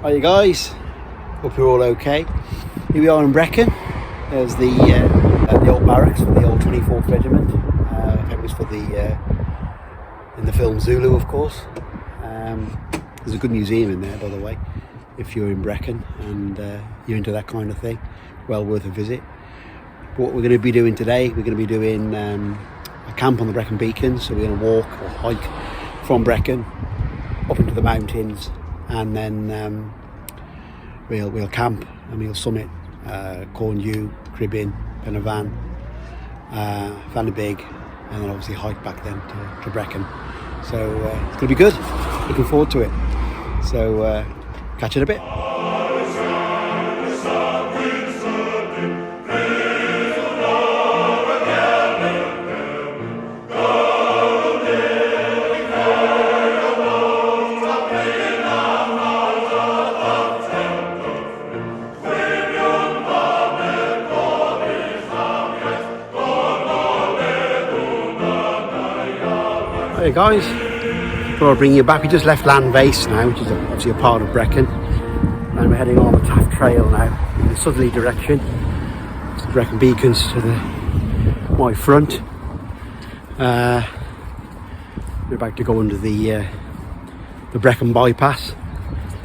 Hi you guys, hope you're all okay. Here we are in Brecon. There's the Old Barracks for the old 24th Regiment. Famous for in the film Zulu, of course. There's a good museum in there, by the way, if you're in Brecon and you're into that kind of thing. Well worth a visit. But what we're going to be doing today, we're going to be doing a camp on the Brecon Beacons. So we're going to walk or hike from Brecon up into the mountains, and then we'll camp and we'll summit Corndew, Cribin, Venerable, Vango, and then obviously hike back then to Brecon. So it's going to be good. Looking forward to it. So catch you in a bit. Hey guys, thought I'd bring you back. We just left Land Base now, which is obviously a part of Brecon, and we're heading on the Taff Trail now in the southerly direction. It's the Brecon Beacons to my front. We're about to go under the Brecon bypass.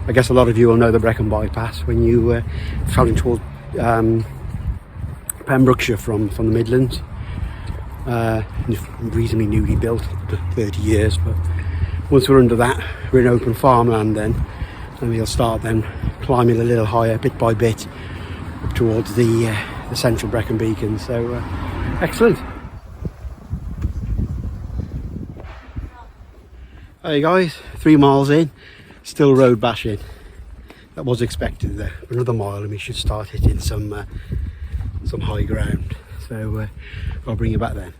I guess a lot of you will know the Brecon bypass when you travelling towards Pembrokeshire from the Midlands. It's reasonably newly built, 30 years, but once we're under that, we're in open farmland then, and we'll start then climbing a little higher bit by bit up towards the central Brecon Beacons. So excellent. Hey guys, 3 miles in, still road bashing. That was expected though. Another mile and we should start hitting some high ground. So I'll bring you back then.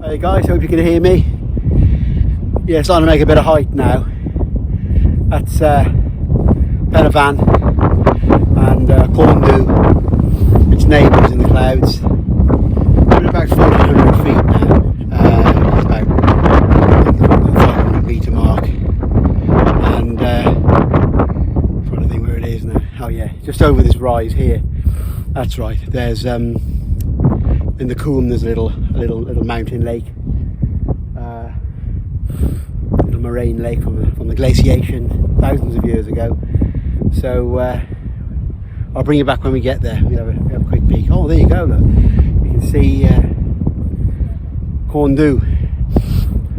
Hey guys, hope you can hear me. Yeah, starting to make a bit of height now. That's Venerable and Corndew, its neighbours in the clouds. We're at about 1,400 feet now. It's about the 500 metre mark. And I'm trying to think where it is now. Oh yeah, just over this rise here. That's right. There's in the Coombe there's a little mountain lake, little moraine lake from the glaciation thousands of years ago. So I'll bring you back when we get there. We'll have a quick peek. Oh, there you go, look. You can see Corndew,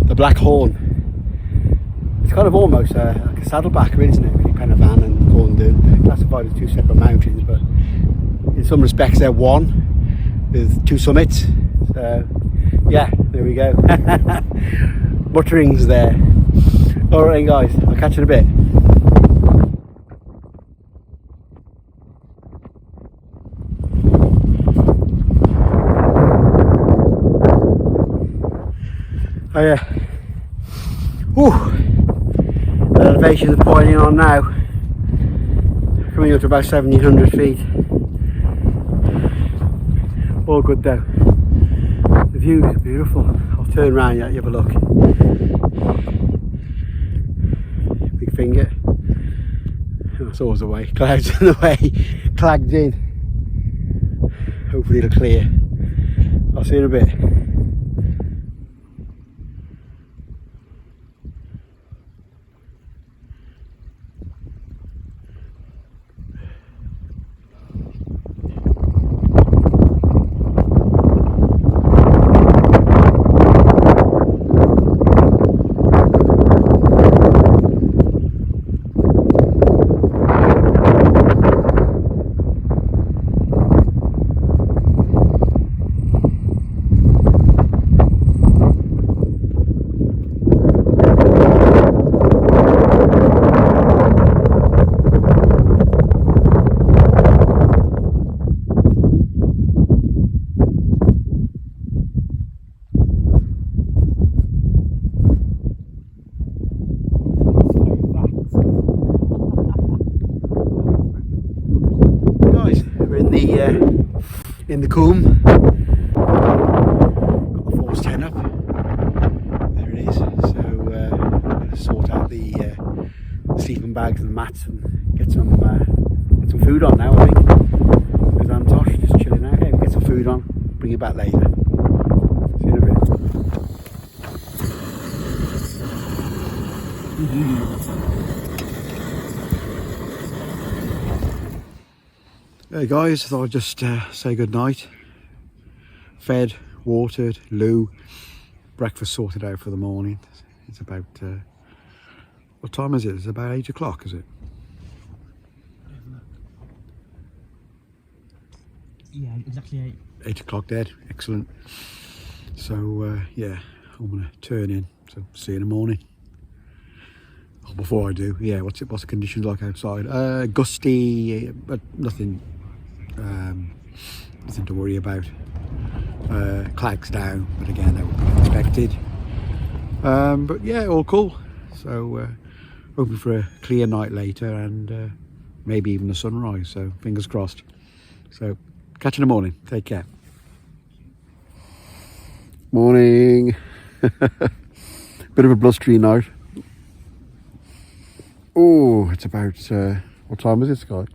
the Black Horn. It's kind of almost like a saddleback, really, isn't it? Really, Venerable and Corndew. They're classified as 2 separate mountains, but in some respects they're one, with 2 summits. So yeah, there we go. Mutterings there. Alright guys, I'll catch you in a bit. Oh yeah. Whew. The elevation is pointing on now. Coming up to about 1,700 feet. All good though. The view is beautiful. I'll turn around and you have a look. Big finger. Oh, it's always away. Clouds in the way. Clagged in. Hopefully it'll clear. I'll see you in a bit. We're in the combe. Got the Force 10 up. There it is. So I'm going to sort out the sleeping bags and the mats and get some food on now. I think. There's Antosh just chilling out. Okay, we'll get some food on. Bring it back later. See you in a bit. Hey guys, I thought I'd just say good night. Fed, watered, loo, breakfast sorted out for the morning. It's about, what time is it? It's about 8 o'clock, is it? Yeah, exactly 8. 8 o'clock dead, excellent. So yeah, I'm going to turn in, so see you in the morning. Oh, before I do, yeah, what's the conditions like outside? Gusty, but nothing to worry about. Clags down, but again, that would be expected. But yeah, all cool. So hoping for a clear night later and maybe even a sunrise. So fingers crossed. So catch you in the morning. Take care. Morning. Bit of a blustery night. Oh, it's about what time is it, Sky?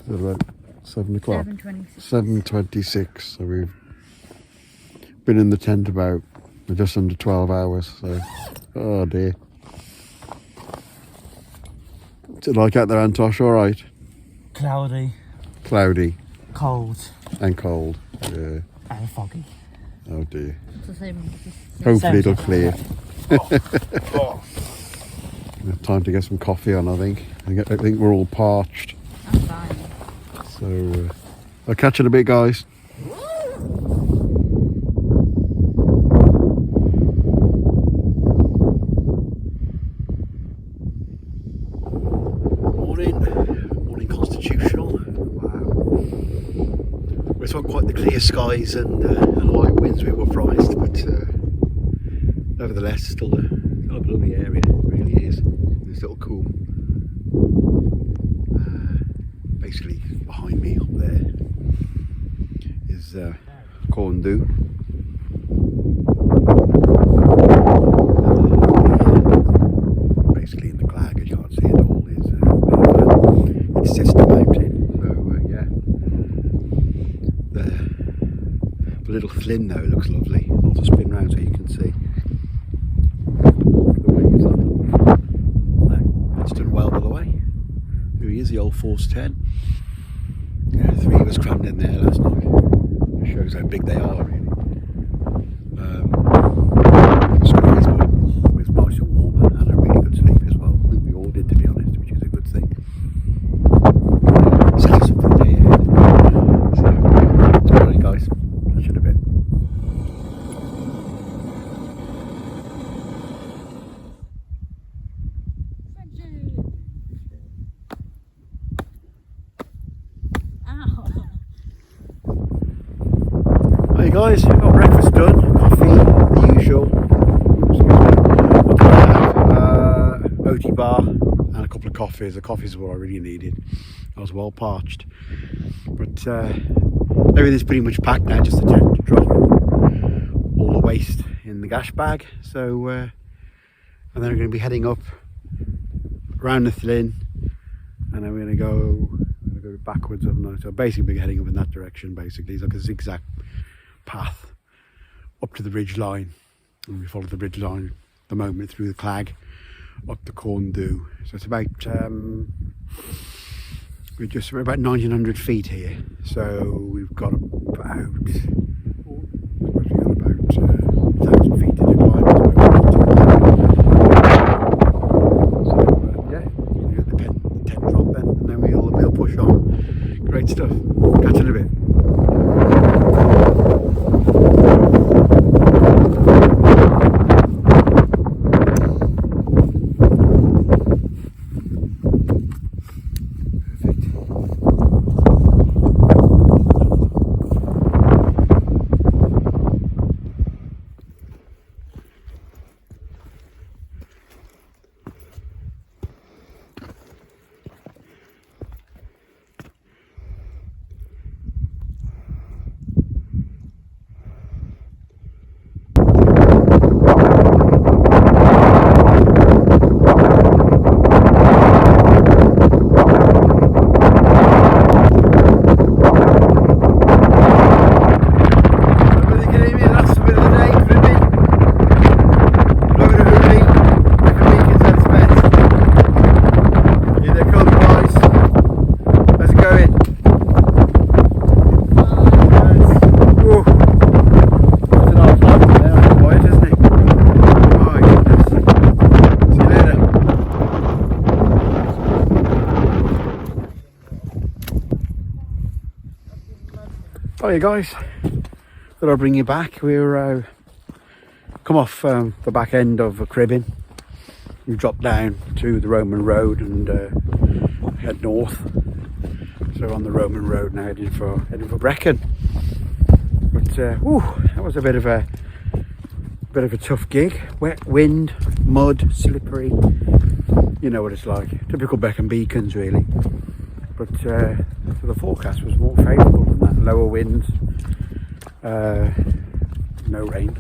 Is it about 7 o'clock? 7:26. 7:26. So we've been in the tent about just under 12 hours. So, oh dear. What's it like out there, Antosh? All right. Cloudy. Cloudy. Cold. And cold. Yeah. And foggy. Oh dear. It's the same. Hopefully it'll clear. Oh. Time to get some coffee on, I think. I think we're all parched. I'm fine. So I'll catch you in a bit, guys. Morning constitutional. Wow. It's not quite the clear skies and light winds we were promised, but nevertheless, still a lovely area. It really is. This little combe. Basically, behind me up there is Corndu. Basically, in the clag, as you can't see it all, is its sister mountain. So yeah, the little flin though looks lovely. I'll just spin round so you can see. It's done well, by the way. Here he is, the old Force 10. Yeah, 3 of us crammed in there last night. It shows how big they are, really. Squeeze, but it was nice and warm and a really good sleep as well. I think we all did, to be honest, which is a good thing. Set us up for the day ahead. So, alright guys, catch you in a bit. Hey guys, we've got breakfast done, coffee, the usual. What do I have? Oaty bar and a couple of coffees. The coffees were what I really needed. I was well parched. But everything's pretty much packed now, just the tent to drop. All the waste in the gash bag. So, and then we're going to be heading up around the Flynn, and then we're going to go backwards, haven't I? So basically we're heading up in that direction. Basically, it's like a zigzag path up to the ridge line, and we follow the ridge line at the moment through the clag up the Corndu. So it's about we're about 1900 feet here, so we've got about 1,000 feet to decline. So yeah, we got the tent drop then, and then we'll push on. Great stuff. Catch you in a bit. Hiya guys, thought I'd bring you back. We're come off the back end of Cribin. We dropped down to the Roman road and head north. So on the Roman road now, heading for Brecon. But that was a bit of a tough gig. Wet, wind, mud, slippery. You know what it's like. Typical Brecon Beacons really. But the forecast was more favourable than that. Lower winds, no rain.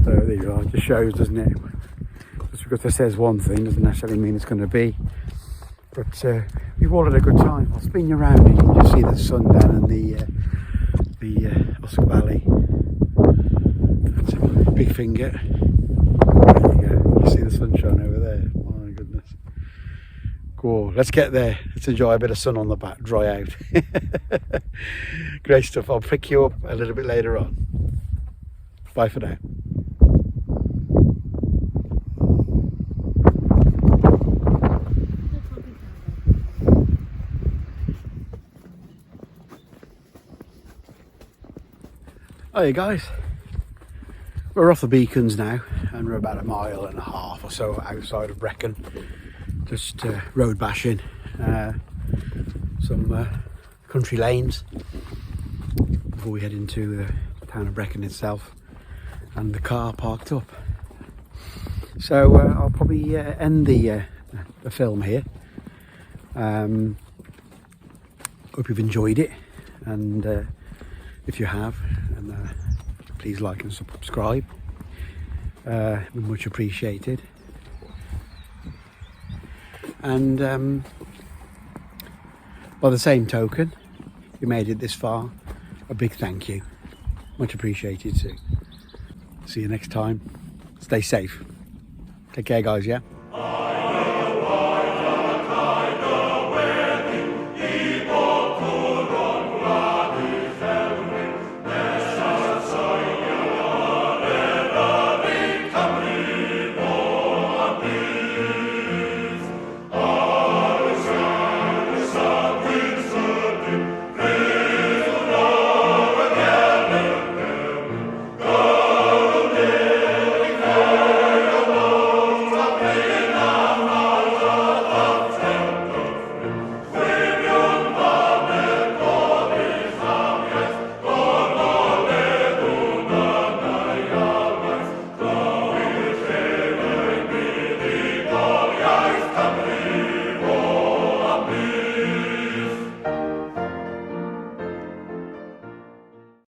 So there you are. It just shows, doesn't it? Just because it says one thing doesn't necessarily mean it's going to be. But we've all had a good time. I'll spin you around and you can just see the sun down in the Oscar Valley. That's a big finger. There you go. You see the sunshine over there. My goodness. Cool. Let's get there. Let's enjoy a bit of sun on the back, dry out. Great stuff. I'll pick you up a little bit later on. Bye for now. Hiya guys, we're off the Beacons now and we're about 1.5 miles or so outside of Brecon, just road bashing some country lanes before we head into the town of Brecon itself, and the car parked up. So I'll probably end the film here. Hope you've enjoyed it, and if you have, please like and subscribe. Much appreciated. And by the same token, if you made it this far, a big thank you. Much appreciated too. See you next time. Stay safe. Take care guys, yeah?